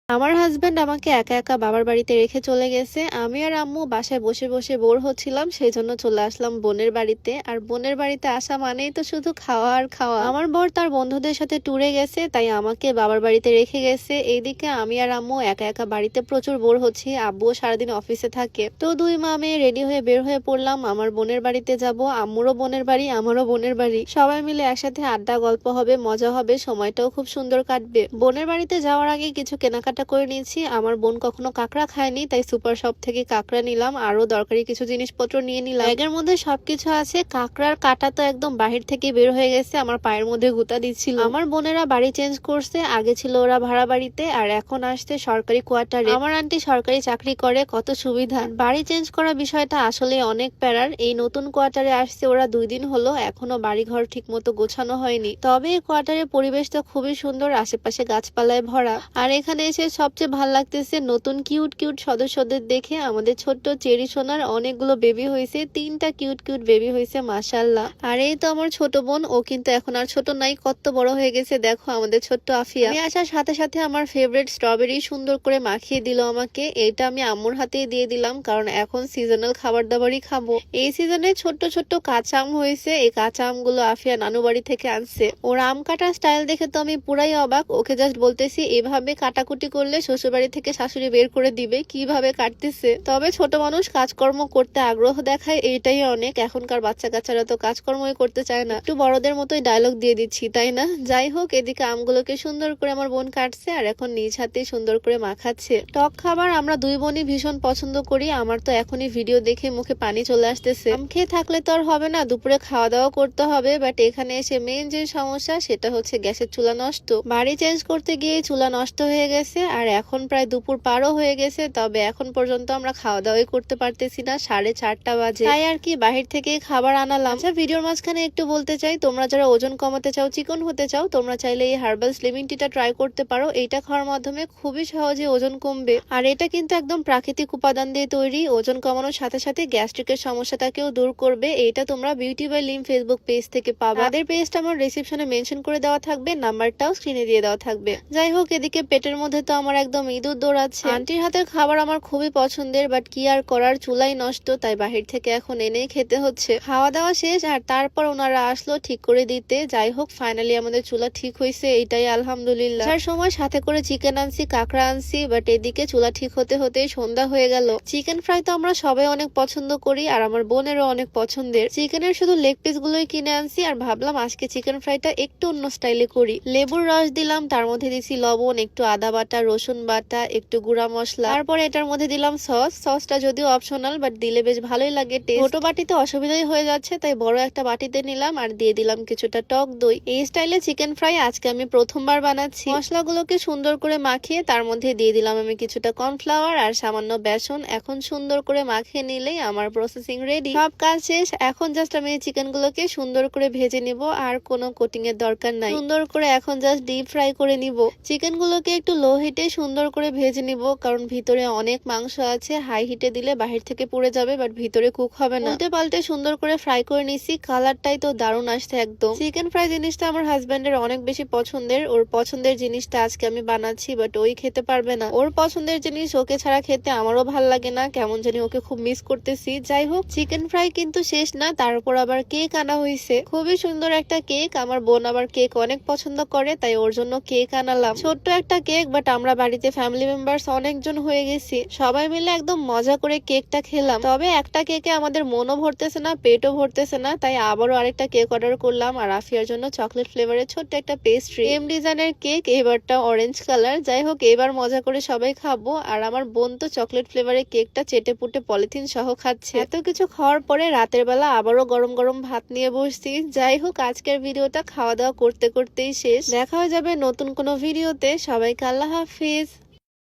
আমার হাজবেন্ড আমাকে একা একা বাবার বাড়িতে রেখে চলে গেছে। আমি আর আম্মু বাসায় বসে বসে বোর হচ্ছিলাম, সেই জন্য চলে আসলাম বোনের বাড়িতে। আর বোনের বাড়িতে আসা মানেই তো শুধু খাওয়া আর খাওয়া। আমার বর তার বন্ধুদের সাথে ট্যুরে গেছে, তাই আমাকে বাবার বাড়িতে রেখে গেছে। এইদিকে আমি আর আম্মু একা একা বাড়িতে প্রচুর বোর হচ্ছি। আব্বুও সারাদিন অফিসে থাকে, তো দুই মা মেয়ে রেডি হয়ে বের হয়ে পড়লাম আমার বোনের বাড়িতে যাব। আম্মুরও বোনের বাড়ি, আমারও বোনের বাড়ি, সবাই মিলে একসাথে আড্ডা গল্প হবে, মজা হবে, সময়টাও খুব সুন্দর কাটবে। বোনের বাড়িতে যাওয়ার আগে কিছু কেনাকাটা করে নিয়েছি। আমার বোন কখনো কাঁকড়া খায়নি, তাই সুপার শপ থেকে কাঁকড়া নিলাম, আরো দরকারি কিছু জিনিসপত্র নিয়ে নিলাম। ব্যাগের মধ্যে সবকিছু আছে। কাঁকড়ার কাটা তো একদম বাহির থেকে বের হয়ে গেছে, আমার পায়ের মধ্যে গুতা দিচ্ছিল। আমার বোনেরা বাড়ি চেঞ্জ করছে, আগে ছিল ওরা ভাড়া বাড়িতে আর এখন আসছে সরকারি কোয়ার্টারে। আমার আন্টি সরকারি চাকরি করে, কত সুবিধা। বাড়ি চেঞ্জ করা বিষয়টা আসলে অনেক প্যারার। এই নতুন কোয়ার্টারে আসছে ওরা 2 দিন হলো, এখনো বাড়ি ঘর ঠিক মতো গোছানো হয়নি। তবে এই কোয়ার্টারের পরিবেশটা খুবই সুন্দর, আশেপাশে গাছপালায় ভরা। আর এখানে এসে সবচেয়ে ভালো লাগতেছে নতুন কিউট কিউট সদস্যদের দেখে। আমাদের ছোট্ট চেরি সোনার অনেকগুলো বেবি হয়েছে, 3টা কিউট কিউট বেবি হয়েছে মাশাআল্লাহ। আর এই তো আমার ছোট বোন, ও কিন্তু এখন আর ছোট নাই, কত বড় হয়ে গেছে দেখো আমাদের ছোট্ট আফিয়া। আমি আসার সাথে সাথে আমার ফেভারিট স্ট্রবেরি সুন্দর করে মাখিয়ে দিল আমাকে। এটা আমি আম্মুর হাতেই দিয়ে দিলাম, কারণ এখন সিজনাল খাবার দাবারই খাবো। এই সিজনে ছোট্ট ছোট্ট কাঁচা আম হয়েছে, এই কাঁচা আমগুলো আফিয়া নানু বাড়ি থেকে আনছে। ওর আম কাটার স্টাইল দেখে তো আমি পুরাই অবাক। ওকে জাস্ট বলতেছি এভাবে কাটাকুটি করলে শ্বশুরবাড়ি থেকে শাশুড়ি বের করে দিবে, কিভাবে কাটতেছে। তবে ছোট মানুষ কাজকর্ম করতে আগ্রহ দেখায়, এইটাই অনেক। এখনকার বাচ্চা কাচ্চারা তো কাজকর্মই করতে চায় না, একটু বড়দের মতোই ডায়লগ দিয়ে দিচ্ছি তাই না। যাই হোক, এদিকে আমগুলোকে সুন্দর করে আমার বোন কাটছে আর এখন নিজ হাতে সুন্দর করে মাখাচ্ছে। টক খাবার আমরা দুই বোনই ভীষণ পছন্দ করি। আমার তো এখনই ভিডিও দেখে মুখে পানি চলে আসতেছে। আম খেয়ে থাকলে তো আর হবে না, দুপুরে খাওয়া দাওয়া করতে হবে। বাট এখানে এসে মেইন যে সমস্যা সেটা হচ্ছে গ্যাসের চুলা নষ্ট। বাড়ি চেঞ্জ করতে গিয়ে চুলা নষ্ট হয়ে গেছে আর এখন প্রায় দুপুর পারও হয়ে গেছে, তবে এখন পর্যন্ত আমরা খাওয়া দাওয়াই করতে পারতেছি না, 4:30 বাজে। তাই আর কি বাহির থেকে খাবার আনালাম। আচ্ছা, ভিডিওর মাঝখানে একটু বলতে চাই, তোমরা যারা ওজন কমাতে চাও, চিকন হতে চাও, তোমরা চাইলে এই হার্বাল স্লিমিং টিটা ট্রাই করতে পারো। এইটা খাওয়ার মাধ্যমে খুবই সহজে ওজন কমবে। আর এটা কিন্তু একদম প্রাকৃতিক উপাদান দিয়ে তৈরি, ওজন কমানোর সাথে সাথে গ্যাস্ট্রিকের সমস্যাটাকেও দূর করবে। এইটা তোমরা beauty by Lim Facebook page থেকে পাবা। তাদের পেজটা আমার ডেসক্রিপশনে মেনশন করে দেওয়া থাকবে, নাম্বারটাও স্ক্রিনে দিয়ে দেওয়া থাকবে। যাই হোক, এদিকে পেটের মধ্যে তো আমার একদম ইঁদুর দৌড়াচ্ছে। আন্টির হাতের খাবার আমার খুবই পছন্দের, বাট কি আর করার, চুলাই নষ্ট, তাই বাহির থেকে এখন এনেই খেতে হচ্ছে। খাওয়া দাওয়া শেষ আর তারপর ওনারা আসলো ঠিক করে দিতে। যাই হোক, ফাইনালি আমাদের চুলা ঠিক হয়েছে, এটাই আলহামদুলিল্লাহ। আসার সময় সাথে করে চিকেন আনছি, কাঁকড়া আনছি, বাট এদিকে চুলা ঠিক হতে হতে সন্ধ্যা হয়ে গেল। চিকেন ফ্রাই তো আমরা সবাই অনেক পছন্দ করি আর আমার বোনেরও অনেক পছন্দের। চিকেনের শুধু লেগ পিস গুলোই কিনে আনছি আর ভাবলাম আজকে চিকেন ফ্রাইটা একটু অন্য স্টাইলে করি। লেবুর রস দিলাম, তার মধ্যে দিছি লবণ, একটু আদা বাটা, রসুন বাটা, একটু গুঁড়া মশলা, তারপরে এটার মধ্যে দিলাম সস। সসটা যদিও অপশনাল, বাট দিলে বেশ ভালোই লাগে টেস্ট। ছোট বাটিতে অসুবিধাই হয়ে যাচ্ছে, তাই বড় একটা বাটিতে নিলাম আর দিয়ে দিলাম কিছুটা টক দই। এই স্টাইলে চিকেন ফ্রাই আজকে আমি প্রথমবার বানাচ্ছি। মশলাগুলোকে সুন্দর করে মাখিয়ে তার মধ্যে দিয়ে দিলাম আমি কিছুটা কর্নফ্লাওয়ার আর সামান্য বেসন। এখন সুন্দর করে মাখিয়ে নিলেই আমার প্রসেসিং রেডি। সব কাজ শেষ, এখন জাস্ট আমি এই চিকেন গুলোকে সুন্দর করে ভেজে নিব, আর কোনো কোটিং এর দরকার নাই। সুন্দর করে এখন জাস্ট ডিপ ফ্রাই করে নিব। চিকেন গুলোকে একটু লো হিটে সুন্দর করে ভেজে নিব, কারণ ভিতরে অনেক মাংস আছে। হাই হিটে দিলে বাহির থেকে পুড়ে যাবে, বাট ভিতরে কুক হবে না। উল্টে পাল্টে সুন্দর করে ফ্রাই করে নিছি। কালারটাই তো দারুণ আসছে একদম। চিকেন ফ্রাই জিনিসটা আমার হাজবেন্ডের অনেক বেশি পছন্দের। ওর পছন্দের জিনিসটা আজকে আমি বানাচ্ছি, বাট ওই খেতে পারবে না। ওর পছন্দের জিনিস ওকে ছাড়া খেতে আমারও ভাল লাগে না, কেমন জানি ওকে খুব মিস করতেছি। যাই হোক, চিকেন ফ্রাই কিন্তু শেষ না, তার উপর আবার কেক আনা হয়েছে, খুবই সুন্দর একটা কেক। আমার বোন আবার কেক অনেক পছন্দ করে, তাই ওর জন্য কেক আনালাম। ছোট্ট একটা কেক, বাট আমরা বাড়িতে ফ্যামিলি মেম্বার্স অনেকজন হয়ে গেছি, সবাই মিলে একদম মজা করে কেকটা খেলাম। তবে একটা কেকে আমাদের মনও ভরতেছে না, পেটও ভরতেছে না, তাই আবারও আরেকটা কেক অর্ডার করলাম আর আফিয়ার জন্য চকলেট ফ্লেভারের ছোট্ট একটা পেস্ট্রি, সেম ডিজাইনের কেক, এবারটা অরেঞ্জ কালার। যাই হোক, এবার মজা করে সবাই খাবো। আর আমার বোন তো চকলেট ফ্লেভারের কেকটা চেটে পুটে পলিথিন সহ খাচ্ছে। এত কিছু খাওয়ার পরে রাতের বেলা আবারও গরম গরম ভাত নিয়ে বসছি। যাই হোক, আজকের ভিডিওটা খাওয়া দাওয়া করতে করতেই শেষ। দেখা হয়ে যাবে নতুন কোনো ভিডিওতে। সবাইকে আল্লাহ হাফিজ।